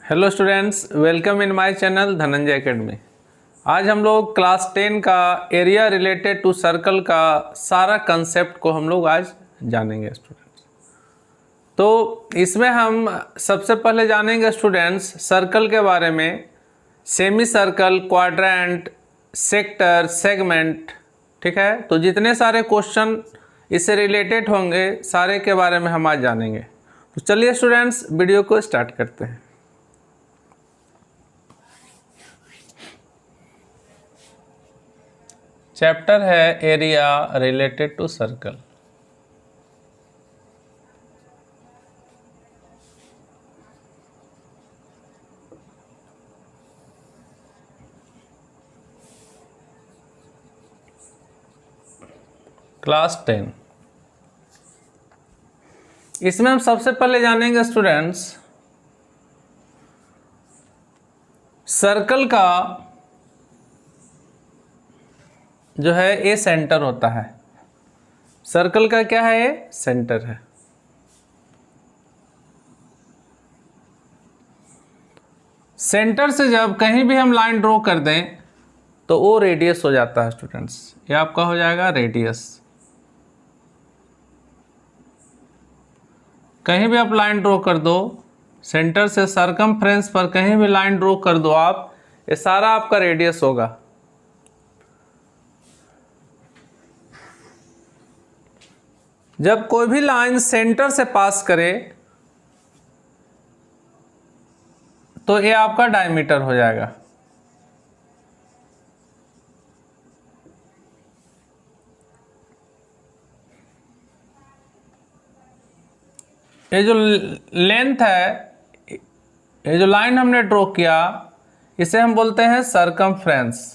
Hello students, welcome in my channel Dhananjay academy. आज हम लोग क्लास 10 का एरिया रिलेटेड टू सर्कल का सारा कंसेप्ट को हम लोग आज जानेंगे स्टूडेंट्स। तो इसमें हम सबसे पहले जानेंगे स्टूडेंट्स सर्कल के बारे में, semi circle, quadrant, sector, segment. ठीक है, तो जितने सारे क्वेश्चन इससे रिलेटेड होंगे सारे के बारे में हम आज जानेंगे। तो चलिए स्टूडेंट्स वीडियो को स्टार्ट करते हैं। चैप्टर है area related to circle. Class 10। इसमें हम सबसे पहले जानेंगे स्टूडेंट्स सर्कल का जो है ए सेंटर होता है। सर्कल का क्या है? ए सेंटर है। सेंटर से जब कहीं भी हम लाइन ड्रॉ कर दें तो वो रेडियस हो जाता है स्टूडेंट्स। ये आपका हो जाएगा रेडियस। कहीं भी आप लाइन ड्रॉ कर दो, सेंटर से सर्कमफ्रेंस पर कहीं भी लाइन ड्रॉ कर दो आप, ये सारा आपका रेडियस होगा। जब कोई भी लाइन सेंटर से पास करे तो ये आपका डायमीटर हो जाएगा। ये जो लेंथ है, ये जो लाइन हमने ड्रॉ किया, इसे हम बोलते हैं सर्कमफ्रेंस।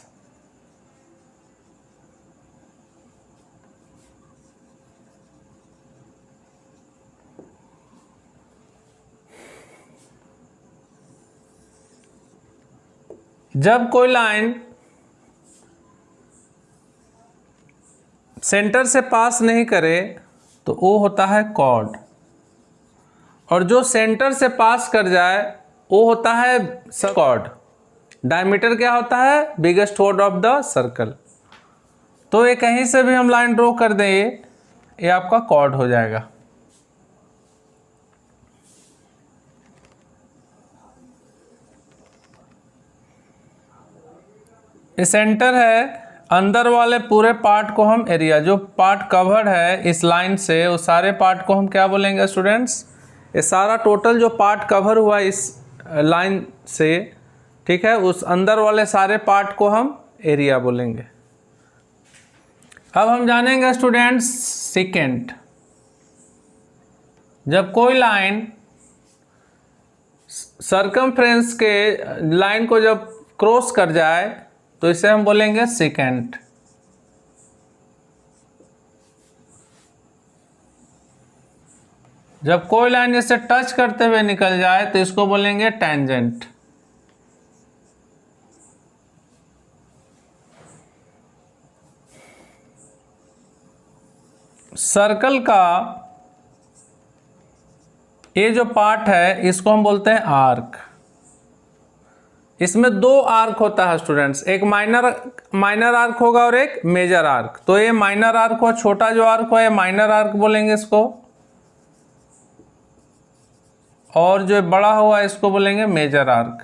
जब कोई लाइन सेंटर से पास नहीं करे तो वो होता है कॉर्ड, और जो सेंटर से पास कर जाए वो होता है कॉर्ड। डायमीटर क्या होता है? बिगेस्ट होड ऑफ द सर्कल। तो ये कहीं से भी हम लाइन ड्रॉ कर दें, ये आपका कॉर्ड हो जाएगा। ये सेंटर है, अंदर वाले पूरे पार्ट को हम एरिया, जो पार्ट कवर्ड है इस लाइन से, उस सारे पार्ट को हम क्या बोलेंगे स्टूडेंट्स? ये सारा टोटल जो पार्ट कवर हुआ इस लाइन से, ठीक है, उस अंदर वाले सारे पार्ट को हम एरिया बोलेंगे। अब हम जानेंगे स्टूडेंट्स सेकेंट। जब कोई लाइन सर्कमफ्रेंस के लाइन को जब क्रॉस कर जाए तो इसे हम बोलेंगे सेकेंट। जब कोई लाइन इसे टच करते हुए निकल जाए तो इसको बोलेंगे टेंजेंट। सर्कल का ये जो पार्ट है इसको हम बोलते हैं आर्क। इसमें दो आर्क होता है स्टूडेंट्स, एक माइनर आर्क होगा और एक मेजर आर्क। तो ये माइनर आर्क हो, छोटा जो आर्क हो, ये माइनर आर्क बोलेंगे इसको, और जो बड़ा हुआ इसको बोलेंगे मेजर आर्क।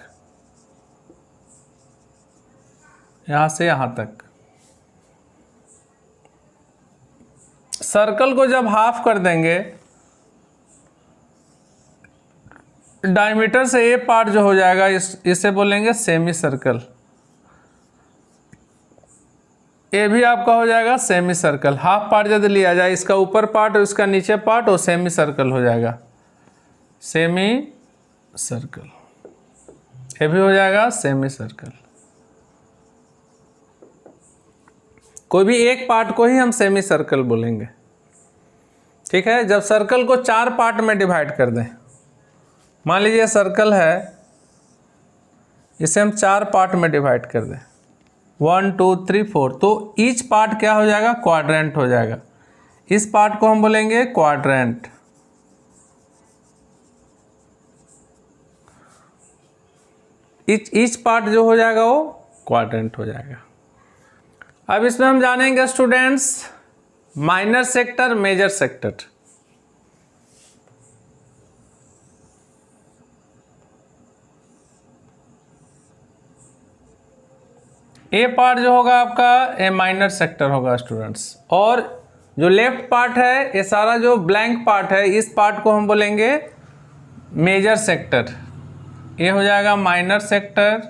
यहां से यहां तक। सर्कल को जब हाफ कर देंगे, डायमीटर से ये पार्ट जो हो जाएगा इसे बोलेंगे सेमी सर्कल। ये भी आपका हो जाएगा सेमी सर्कल। हाफ पार्ट यदि लिया जाए, इसका ऊपर पार्ट और इसका नीचे पार्ट, वो सेमी सर्कल हो जाएगा, सेमी सर्कल। ये भी हो जाएगा सेमी सर्कल। कोई भी एक पार्ट को ही हम सेमी सर्कल बोलेंगे। ठीक है, जब सर्कल को चार पार्ट में डिवाइड कर दें, मान लीजिए सर्कल है, इसे हम चार पार्ट में डिवाइड कर दें, 1 2 3 4, तो ईच पार्ट क्या हो जाएगा? क्वाड्रेंट हो जाएगा। इस पार्ट को हम बोलेंगे क्वाड्रेंट। ईच पार्ट जो हो जाएगा वो क्वाड्रेंट हो जाएगा। अब इसमें हम जानेंगे students minor sector, major sector. A part जो होगा आपका ए माइनर सेक्टर होगा स्टूडेंट्स, और जो लेफ्ट पार्ट है ये सारा जो ब्लैंक पार्ट है इस पार्ट को हम बोलेंगे मेजर सेक्टर। ये हो जाएगा माइनर सेक्टर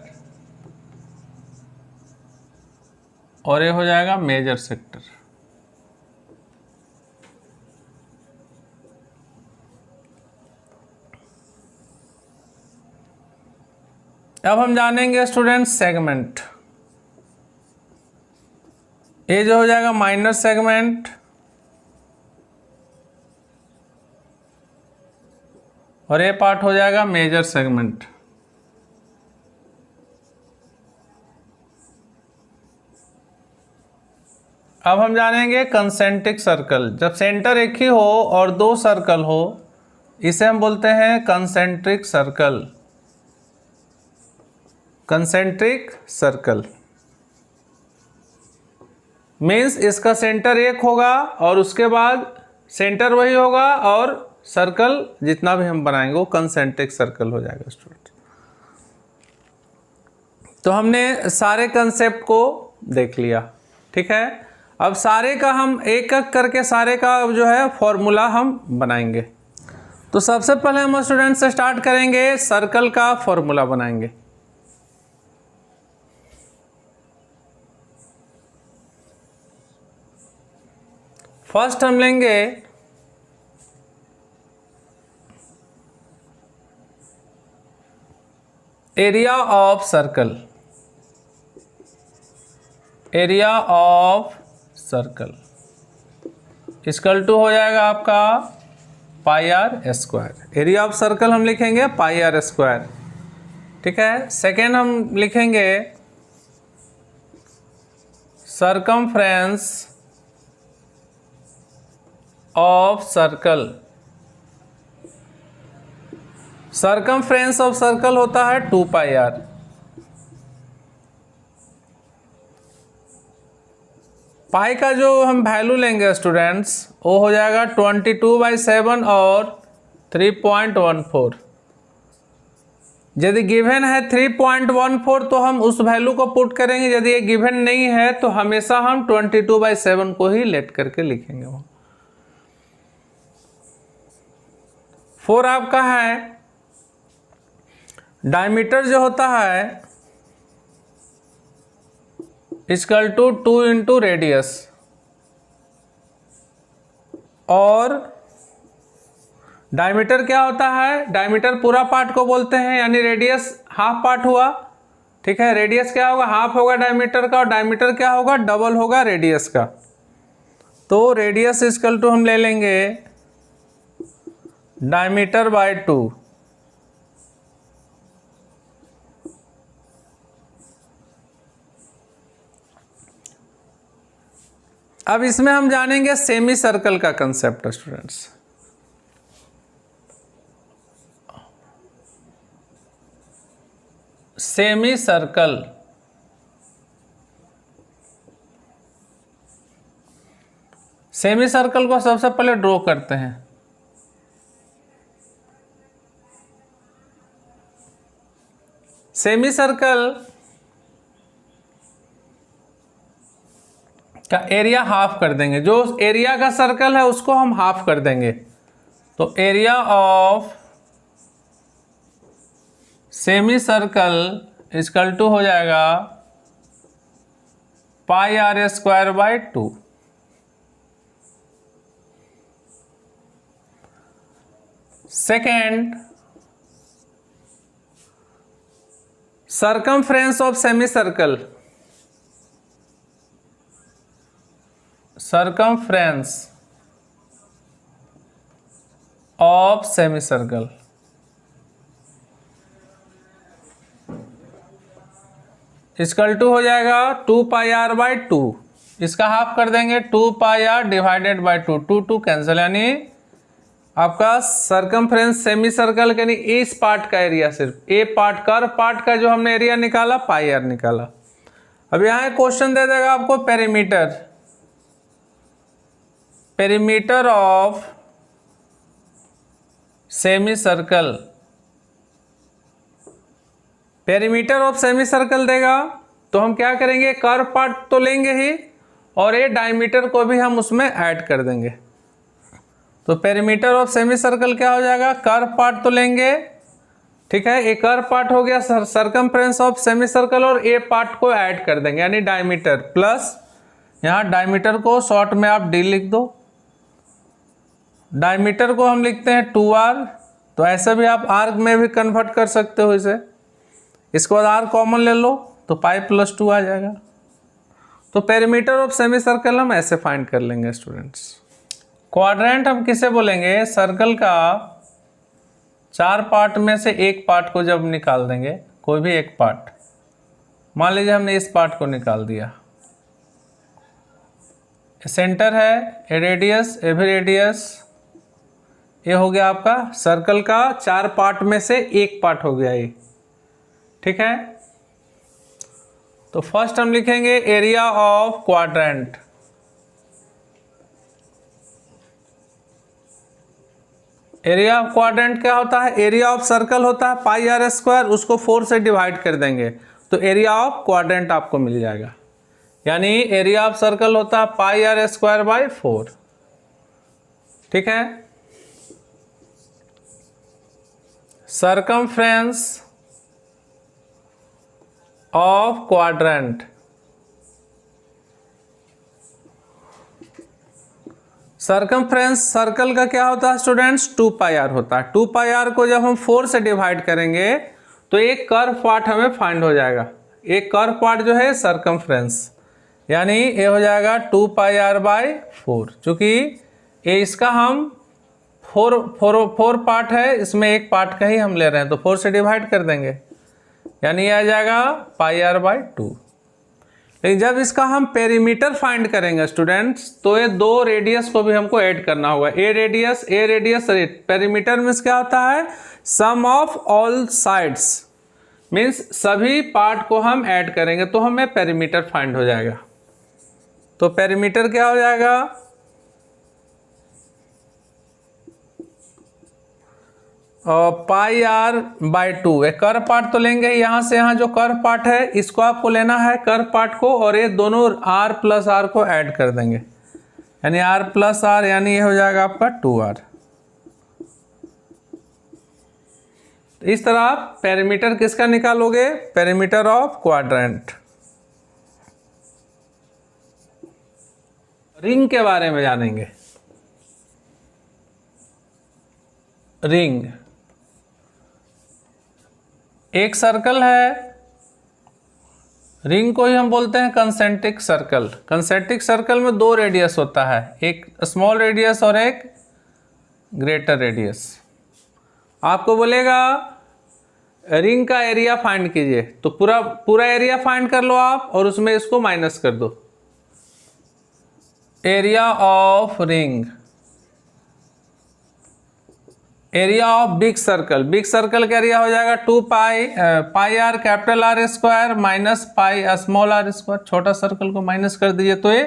और ये हो जाएगा मेजर सेक्टर। अब हम जानेंगे स्टूडेंट्स सेगमेंट। ये जो हो जाएगा माइनर सेगमेंट और ये पार्ट हो जाएगा मेजर सेगमेंट। अब हम जानेंगे कंसेंट्रिक सर्कल। जब सेंटर एक ही हो और दो सर्कल हो इसे हम बोलते हैं concentric circle. Concentric circle means इसका सेंटर एक होगा और उसके बाद सेंटर वही होगा और सर्कल जितना भी हम बनाएंगे वो कंसेंट्रिक सर्कल हो जाएगा स्टूडेंट। तो हमने सारे कंसेप्ट को देख लिया, ठीक है। अब सारे का हम एक एक करके सारे का जो है फॉर्मूला हम बनाएंगे। तो सबसे पहले हम स्टूडेंट से स्टार्ट करेंगे, सर्कल का फॉर्मूला बनाएंगे। फर्स्ट हम लेंगे area of circle. Area of circle equal to हो जाएगा आपका pi are square. Area of circle हम लिखेंगे पाई आर स्क्वायर, ठीक है। सेकेंड हम लिखेंगे circumference of circle. Circumference of circle होता है 2 पाई आर। पाई का जो हम वैल्यू लेंगे स्टूडेंट्स वो हो जाएगा 22/7 और 3.14। यदि गिवन है 3.14 तो हम उस वैल्यू को पुट करेंगे, यदि ये गिवन नहीं है तो हमेशा हम 22/7 को ही लेट करके लिखेंगे। वो 4 आपका है डायमीटर जो होता है इक्वल टू 2 इंटू रेडियस, और डायमीटर क्या होता है, डायमीटर पूरा पार्ट को बोलते हैं, यानी रेडियस हाफ पार्ट हुआ, ठीक है। रेडियस क्या होगा, हाफ होगा डायमीटर का, और डायमीटर क्या होगा, डबल होगा रेडियस का। तो रेडियस इक्वल टू हम ले लेंगे डायमीटर बाय 2। अब इसमें हम जानेंगे सेमी सर्कल का concept students. Semi circle semi circle को सबसे पहले ड्रॉ करते हैं। सेमी सर्कल का एरिया हाफ कर देंगे, जो एरिया का सर्कल है उसको हम हाफ कर देंगे। तो area of semi circle equal to हो जाएगा pi are square by 2। Second circumference of semi circle. Circumference of semi circle equal to हो जाएगा 2 पाई आर बाई 2। इसका हाफ कर देंगे 2 pi are divided by 2, 2 2 cancel, यानी आपका सरकमफ्रेंस सेमी सर्कल यानी इस पार्ट का एरिया, सिर्फ ए पार्ट कर पार्ट का जो हमने एरिया निकाला पाई आर निकाला। अब यहाँ क्वेश्चन दे देगा आपको perimeter of semi circle, perimeter of semi circle देगा तो हम क्या करेंगे, कर्व पार्ट तो लेंगे ही और ये डायमीटर को भी हम उसमें ऐड कर देंगे। तो पेरीमीटर ऑफ सेमी सर्कल क्या हो जाएगा, कर्व पार्ट तो लेंगे, ठीक है, एक कर्व पार्ट हो गया सरकमफ्रेंस ऑफ सेमी सर्कल और ए पार्ट को ऐड कर देंगे यानी डायमीटर प्लस, यहाँ डायमीटर को शॉर्ट में आप डी लिख दो, डायमीटर को हम लिखते हैं 2r, तो ऐसे भी आप आर्क में भी कन्वर्ट कर सकते हो इसे। इसके बाद आर कॉमन ले लो तो पाई प्लस 2 आ जाएगा। तो पेरीमीटर ऑफ सेमी सर्कल हम ऐसे फाइंड कर लेंगे स्टूडेंट्स। क्वाड्रेंट हम किसे बोलेंगे, सर्कल का 4 पार्ट में से एक पार्ट को जब निकाल देंगे, कोई भी एक पार्ट, मान लीजिए हमने इस पार्ट को निकाल दिया, सेंटर है, ए रेडियस, ए भी रेडियस, ये हो गया आपका सर्कल का 4 पार्ट में से एक पार्ट हो गया ये, ठीक है। तो फर्स्ट हम लिखेंगे area of quadrant, area of quadrant क्या होता है, एरिया ऑफ सर्कल होता है पाई आर स्क्वायर, उसको 4 से डिवाइड कर देंगे तो एरिया ऑफ क्वाड्रेंट आपको मिल जाएगा, यानी एरिया ऑफ सर्कल होता है पाई आर स्क्वायर बाई 4, ठीक है। Circumference of quadrant, circumference circle का क्या होता है स्टूडेंट्स, 2 पाई आर होता है। 2 पाई आर को जब हम 4 से डिवाइड करेंगे तो एक कर्व पार्ट हमें फाइंड हो जाएगा, एक कर्व पार्ट जो है सरकमफ्रेंस, यानी ये हो जाएगा 2 पाई आर बाई 4, चूंकि ये इसका हम 4 पार्ट है, इसमें एक पार्ट का ही हम ले रहे हैं तो 4 से डिवाइड कर देंगे, यानी ये आ जाएगा पाई आर बाई 2। लेकिन जब इसका हम पेरीमीटर फाइंड करेंगे स्टूडेंट्स तो ये 2 रेडियस को भी हमको ऐड करना होगा, ए रेडियस पेरीमीटर मीन्स क्या होता है, sum of all sides, means सभी पार्ट को हम ऐड करेंगे तो हमें पेरीमीटर फाइंड हो जाएगा। तो पेरीमीटर क्या हो जाएगा, पाई आर बाई 2, एक कर्व पार्ट तो लेंगे, यहाँ से यहाँ जो कर्व पार्ट है इसको आपको लेना है कर्व पार्ट को और ये दोनों r प्लस आर को ऐड कर देंगे, यानी r प्लस आर, यानी ये हो जाएगा आपका 2r। इस तरह आप पेरीमीटर किसका निकालोगे, पेरीमीटर ऑफ क्वाड्रेंट। रिंग के बारे में जानेंगे। रिंग एक सर्कल है, रिंग को ही हम बोलते हैं कंसेंट्रिक सर्कल। कंसेंट्रिक सर्कल में 2 रेडियस होता है, एक स्मॉल रेडियस और एक ग्रेटर रेडियस। आपको बोलेगा रिंग का एरिया फाइंड कीजिए, तो पूरा एरिया फाइंड कर लो आप और उसमें इसको माइनस कर दो, area of ring, area of big circle का एरिया हो जाएगा 2 pi R capital R square minus pi small R square, छोटा सर्कल को माइनस कर दीजिए तो ये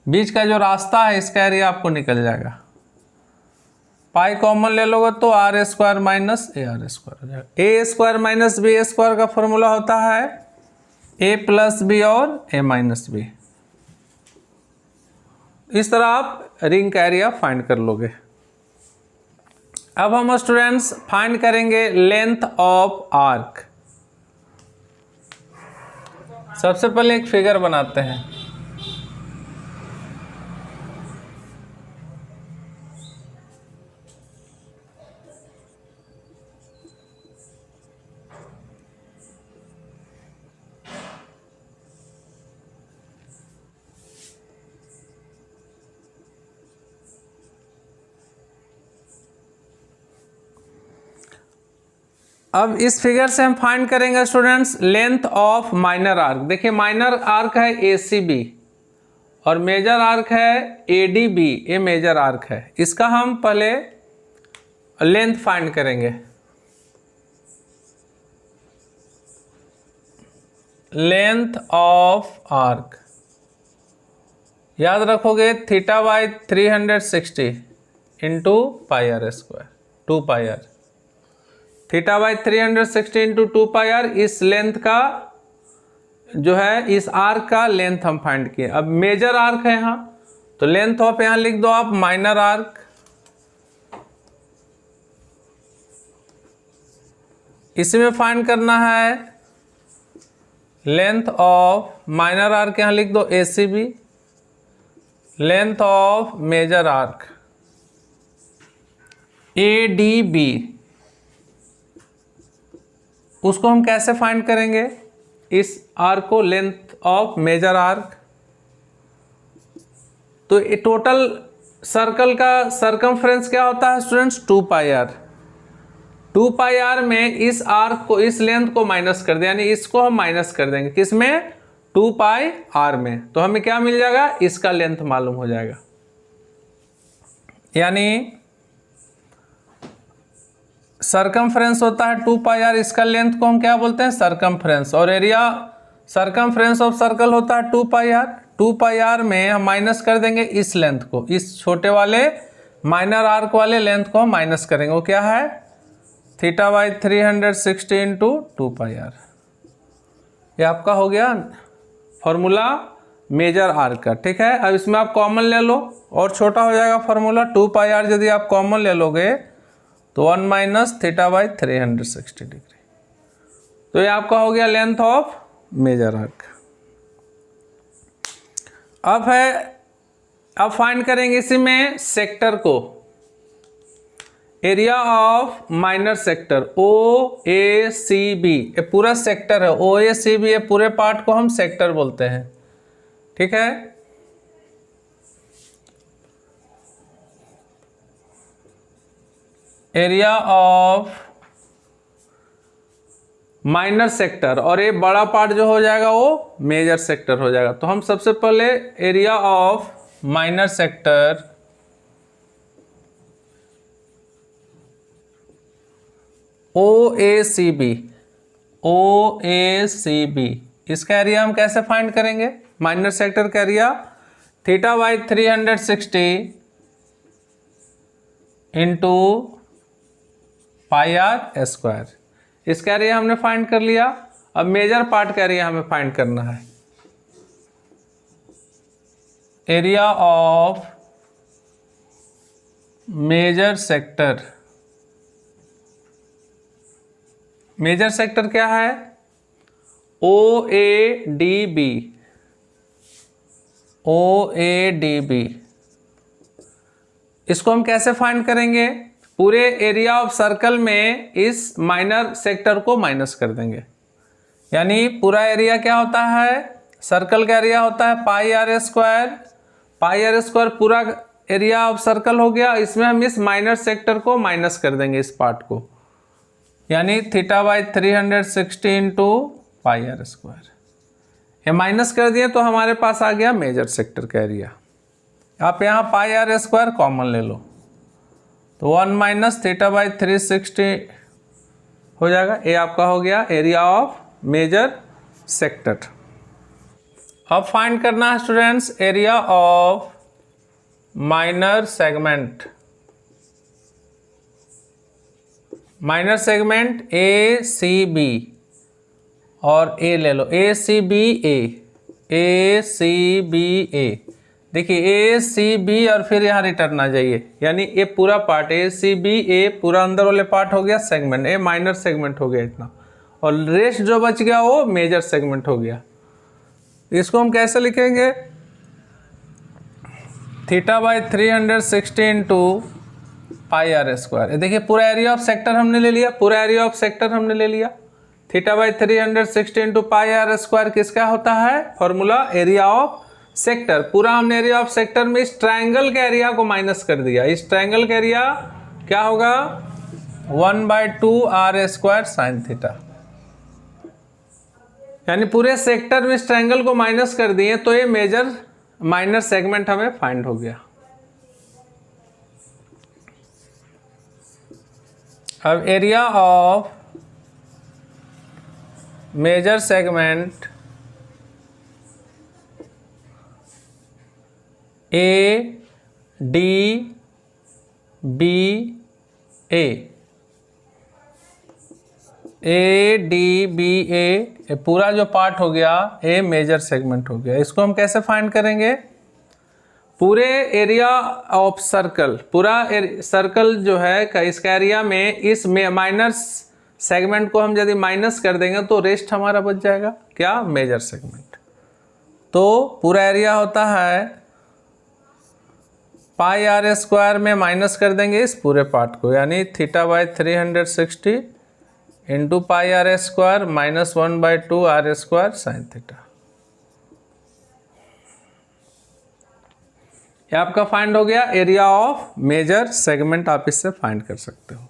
बीच का जो रास्ता है इसका एरिया आपको निकल जाएगा। पाई कॉमन ले लोगे तो r square minus a r square हो जाएगा। A square minus b square का फॉर्मूला होता है ए प्लस बी और ए माइनस बी। इस तरह आप रिंग का एरिया फाइंड कर लोगे। अब हम स्टूडेंट्स फाइंड करेंगे लेंथ ऑफ आर्क। सबसे पहले एक फिगर बनाते हैं। अब इस फिगर से हम फाइंड करेंगे students length of minor arc. देखिए माइनर आर्क है ACB और मेजर आर्क है ADB, ये मेजर आर्क है। इसका हम पहले लेंथ फाइंड करेंगे। लेंथ ऑफ आर्क याद रखोगे theta by 360 into pi are square 2 pi r. Theta by 360 into 2 pi r, इस लेंथ का जो है इस आर्क का लेंथ हम फाइंड किए। अब मेजर आर्क है यहाँ, तो लेंथ ऑफ यहाँ लिख दो आप माइनर आर्क, इसमें फाइंड करना है लेंथ ऑफ माइनर आर्क, यहाँ लिख दो ACB। Length of major arc ADB, उसको हम कैसे फाइंड करेंगे इस आर्क को, लेंथ ऑफ मेजर आर्क। तो ये टोटल सर्कल का सरकमफ्रेंस क्या होता है students, 2 pi r. 2 pi r में इस आर्क को, इस लेंथ को माइनस कर दें, यानी इसको हम माइनस कर देंगे किसमें, 2 पाई आर में, तो हमें क्या मिल जाएगा, इसका लेंथ मालूम हो जाएगा। यानी सरकमफ्रेंस होता है 2 पाई आर, इसका लेंथ को हम क्या बोलते हैं, सरकमफ्रेंस। और एरिया सरकमफ्रेंस ऑफ सर्कल होता है 2 पाई आर। 2 पाई आर में हम माइनस कर देंगे इस लेंथ को, इस छोटे वाले माइनर आर्क वाले लेंथ को हम माइनस करेंगे, वो क्या है theta by 360 into 2 pi r. ये आपका हो गया फॉर्मूला मेजर आर्क का, ठीक है। अब इसमें आप कॉमन ले लो और छोटा हो जाएगा फॉर्मूला, 2 पाई आर यदि आप कॉमन ले लोगे तो 1 माइनस थीटा बाई 360 डिग्री। तो ये आपका हो गया लेंथ ऑफ मेजर आर्क। अब फाइंड करेंगे इसी में सेक्टर को, area of minor sector OACB, ये पूरा सेक्टर है OACB, ये पूरे पार्ट को हम सेक्टर बोलते हैं, ठीक है। एरिया ऑफ माइनर सेक्टर, और ये बड़ा पार्ट जो हो जाएगा वो मेजर सेक्टर हो जाएगा। तो हम सबसे पहले area of minor sector OACB, इसका एरिया हम कैसे फाइंड करेंगे, माइनर सेक्टर का area theta by 360 into pi are square. इसका एरिया हमने फाइंड कर लिया। अब मेजर पार्ट का एरिया हमें फाइंड करना है, area of major sector. Major sector क्या है, OADB। इसको हम कैसे फाइंड करेंगे, पूरे एरिया ऑफ सर्कल में इस माइनर सेक्टर को माइनस कर देंगे। यानी पूरा एरिया क्या होता है, सर्कल का एरिया होता है pi are square. Pi are square पूरा एरिया ऑफ सर्कल हो गया, इसमें हम इस माइनर सेक्टर को माइनस कर देंगे, इस पार्ट को, यानी theta by 360 into pi are square. ये माइनस कर दिए तो हमारे पास आ गया मेजर सेक्टर का एरिया। आप यहाँ पाई आर स्क्वायर कॉमन ले लो तो 1 माइनस थीटा बाई 360 हो जाएगा। ये आपका हो गया एरिया ऑफ मेजर सेक्टर। अब फाइंड करना है students area of minor segment. Minor segment ACB और A ले लो, ACBA। देखिए ACB और फिर यहाँ रिटर्न आ जाइए, यानी ये पूरा पार्ट ACBA पूरा अंदर वाले पार्ट हो गया सेगमेंट, ये माइनर सेगमेंट हो गया इतना, और रेस्ट जो बच गया वो मेजर सेगमेंट हो गया। इसको हम कैसे लिखेंगे, theta by 360 into pi are square. देखिए पूरा एरिया ऑफ सेक्टर हमने ले लिया, पूरा एरिया ऑफ सेक्टर हमने ले लिया। Theta by 360 into pi are square किसका होता है, फॉर्मूला एरिया ऑफ सेक्टर। पूरा हमने एरिया ऑफ सेक्टर में इस ट्रायंगल के एरिया को माइनस कर दिया। इस ट्रायंगल का एरिया क्या होगा 1/2 आर स्क्वायर साइन थीटा, यानी पूरे सेक्टर में इस ट्रायंगल को माइनस कर दिए तो ये मेजर माइनर सेगमेंट हमें फाइंड हो गया। अब area of major segment A D B A D B A पूरा जो पार्ट हो गया ए मेजर सेगमेंट हो गया। इसको हम कैसे फाइंड करेंगे? पूरे एरिया ऑफ सर्कल, पूरा सर्कल जो है इसका एरिया में इस माइनर सेगमेंट को हम यदि माइनस कर देंगे तो रेस्ट हमारा बच जाएगा क्या? Major segment. तो पूरा एरिया होता है पाई आर स्क्वायर में माइनस कर देंगे इस पूरे पार्ट को, यानी theta by 360 into pi are square minus 1/2 r square sine theta. ये आपका फाइंड हो गया एरिया ऑफ मेजर सेगमेंट, आप इससे फाइंड कर सकते हो।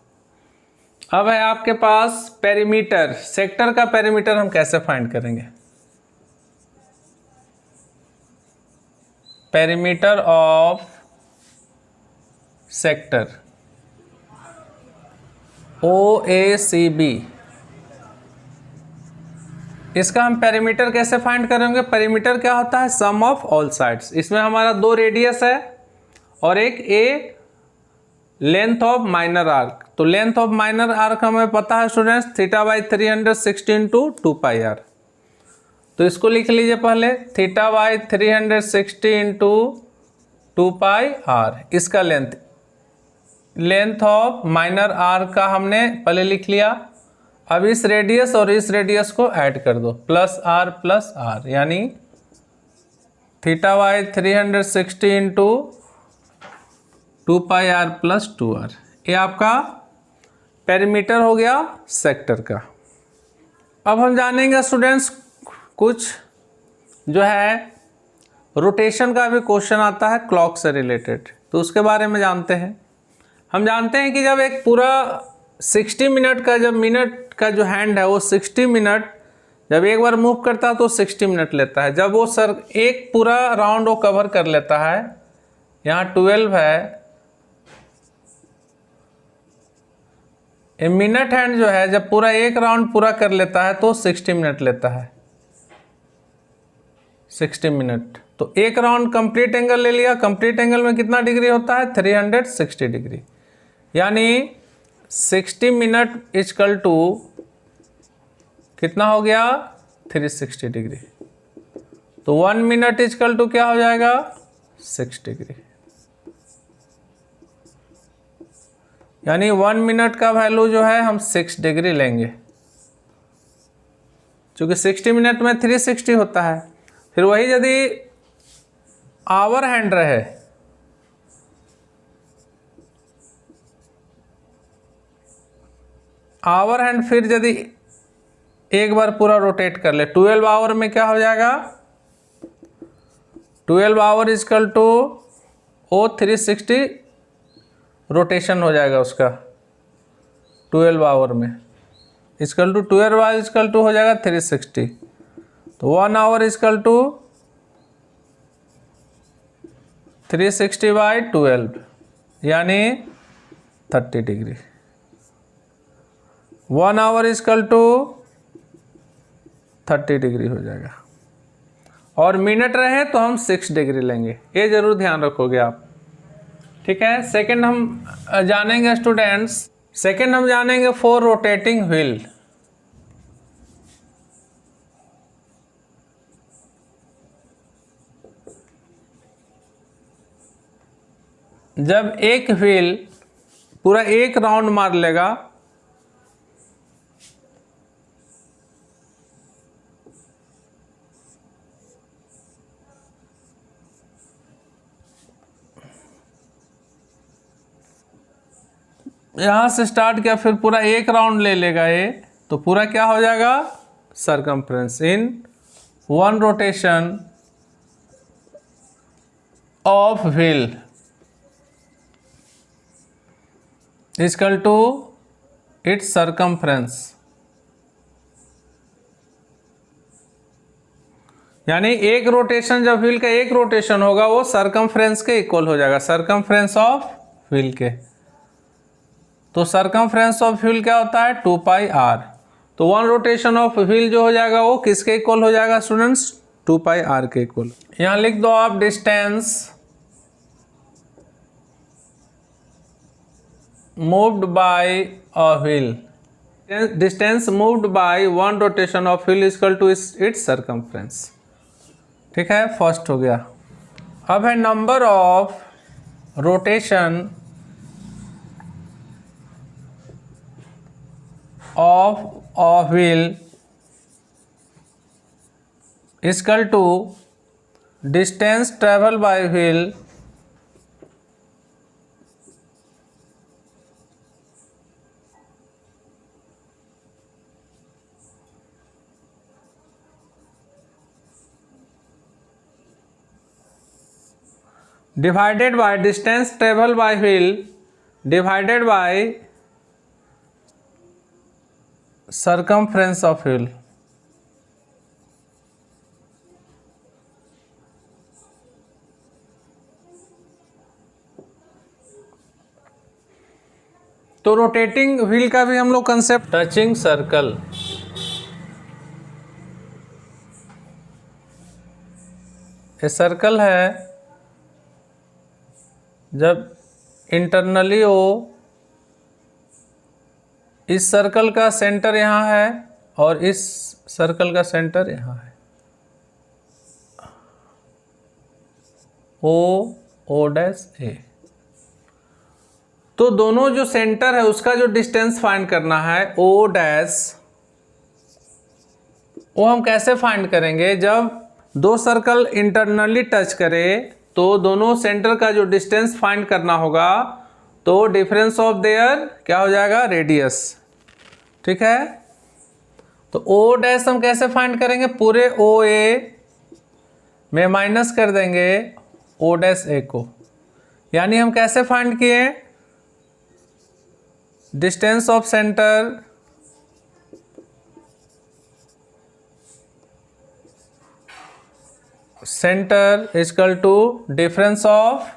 अब है आपके पास पेरीमीटर। सेक्टर का पेरीमीटर हम कैसे फाइंड करेंगे? पेरीमीटर ऑफ सेक्टर OACB, इसका हम पेरीमीटर कैसे फाइंड करेंगे? पेरीमीटर क्या होता है? Sum of all sides. इसमें हमारा 2 रेडियस है और एक a length of minor arc. तो लेंथ ऑफ माइनर आर्क हमें पता है students, theta by 360 into 2 pi r. तो इसको लिख लीजिए पहले, theta by 360 into 2 pi r. इसका लेंथ ऑफ माइनर आर का हमने पहले लिख लिया। अब इस रेडियस और इस रेडियस को ऐड कर दो, प्लस आर, यानी theta by 360 into 2 pi r plus 2r। ये आपका पेरीमीटर हो गया सेक्टर का। अब हम जानेंगे स्टूडेंट्स कुछ जो है रोटेशन का भी क्वेश्चन आता है क्लॉक से रिलेटेड, तो उसके बारे में जानते हैं। हम जानते हैं कि जब एक पूरा 60 मिनट का, जब मिनट का जो हैंड है वो 60 मिनट जब एक बार मूव करता है तो 60 मिनट लेता है। जब वो एक पूरा राउंड वो कवर कर लेता है, यहाँ 12 है, ये मिनट हैंड जो है जब पूरा एक राउंड पूरा कर लेता है तो 60 मिनट लेता है, 60 मिनट। तो एक राउंड कंप्लीट एंगल ले लिया। कंप्लीट एंगल में कितना डिग्री होता है? 360 डिग्री, यानी 60 मिनट इक्वल टू कितना हो गया? 360 डिग्री। तो 1 मिनट इक्वल टू क्या हो जाएगा? 6 डिग्री, यानी 1 मिनट का वैल्यू जो है हम 6 डिग्री लेंगे, क्योंकि 60 मिनट में 360 होता है। फिर वही यदि आवर हैंड रहे, आवर हैंड फिर यदि एक बार पूरा रोटेट कर ले, 12 आवर में क्या हो जाएगा? 12 आवर इक्वल टू 360 रोटेशन हो जाएगा उसका 12 आवर में, equal to 12 hour equal to हो जाएगा 360। तो 1 आवर इक्वल टू 360 बाई 12, यानी 30 degree. 1 hour equal to 30 degree हो जाएगा। और मिनट रहे तो हम 6 डिग्री लेंगे, ये जरूर ध्यान रखोगे आप, ठीक है। सेकंड हम जानेंगे स्टूडेंट्स, सेकंड हम जानेंगे फॉर रोटेटिंग व्हील। जब एक व्हील पूरा एक राउंड मार लेगा, यहां से स्टार्ट किया फिर पूरा एक राउंड ले लेगा ये, तो पूरा क्या हो जाएगा? Circumference in 1 rotation of wheel equal to its circumference, यानी एक रोटेशन, जब व्हील का एक रोटेशन होगा वो सर्कमफ्रेंस के इक्वल हो जाएगा, सर्कमफ्रेंस ऑफ व्हील के। तो सरकमफ्रेंस ऑफ व्हील क्या होता है 2 पाई आर। तो 1 रोटेशन ऑफ व्हील जो हो जाएगा वो किसके इक्वल हो जाएगा स्टूडेंट्स 2 पाई आर के इक्वल। यहाँ लिख दो आप distance moved by a wheel, distance moved by 1 rotation of wheel equal to its circumference. ठीक है, फर्स्ट हो गया। अब है number of rotation of a wheel is equal to distance travel by wheel divided by distance travel by wheel divided by circumference of wheel। तो rotating wheel का भी हम लोग कंसेप्ट टचिंग सर्कल। ये सर्कल है, जब इंटरनली हो, इस सर्कल का सेंटर यहाँ है और इस सर्कल का सेंटर यहाँ है, ओ डैश ए। तो दोनों जो सेंटर है उसका जो डिस्टेंस फाइंड करना है ओ डैश, वो हम कैसे फाइंड करेंगे, जब दो सर्कल इंटरनली टच करे तो दोनों सेंटर का जो डिस्टेंस फाइंड करना होगा तो डिफरेंस ऑफ देयर क्या हो जाएगा रेडियस। ठीक है, तो ओ डैश हम कैसे फाइंड करेंगे, पूरे ओ ए में माइनस कर देंगे ओ डैश ए को। यानी हम कैसे फाइंड किए, distance of centre is equal to difference of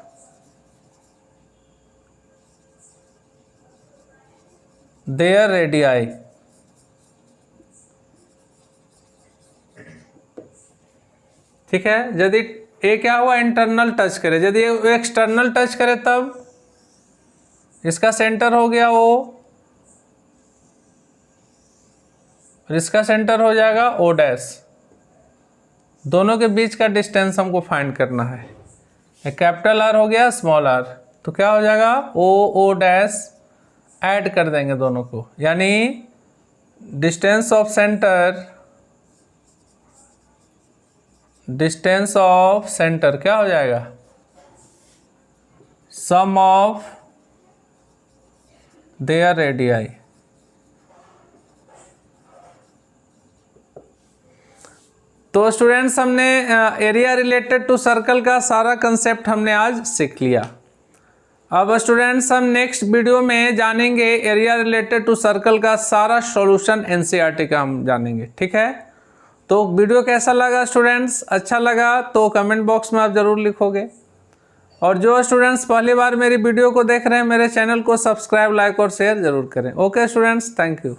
their radii. ठीक है, यदि ए क्या हुआ इंटरनल टच करे, यदि एक्सटर्नल टच करे तब इसका सेंटर हो गया ओ और इसका सेंटर हो जाएगा ओ डैश। दोनों के बीच का डिस्टेंस हमको फाइंड करना है, कैपिटल आर हो गया स्मॉल आर, तो क्या हो जाएगा ओ डैश ऐड कर देंगे दोनों को, यानी डिस्टेंस ऑफ सेंटर क्या हो जाएगा सम ऑफ देयर रेडियाई। तो स्टूडेंट्स हमने एरिया रिलेटेड टू सर्कल का सारा कंसेप्ट हमने आज सीख लिया। अब स्टूडेंट्स हम नेक्स्ट वीडियो में जानेंगे एरिया रिलेटेड टू सर्कल का सारा सॉल्यूशन एनसीईआरटी का हम जानेंगे। ठीक है, तो वीडियो कैसा लगा स्टूडेंट्स, अच्छा लगा तो कमेंट बॉक्स में आप ज़रूर लिखोगे। और जो स्टूडेंट्स पहली बार मेरी वीडियो को देख रहे हैं मेरे चैनल को सब्सक्राइब लाइक और शेयर ज़रूर करें। Okay students, thank you.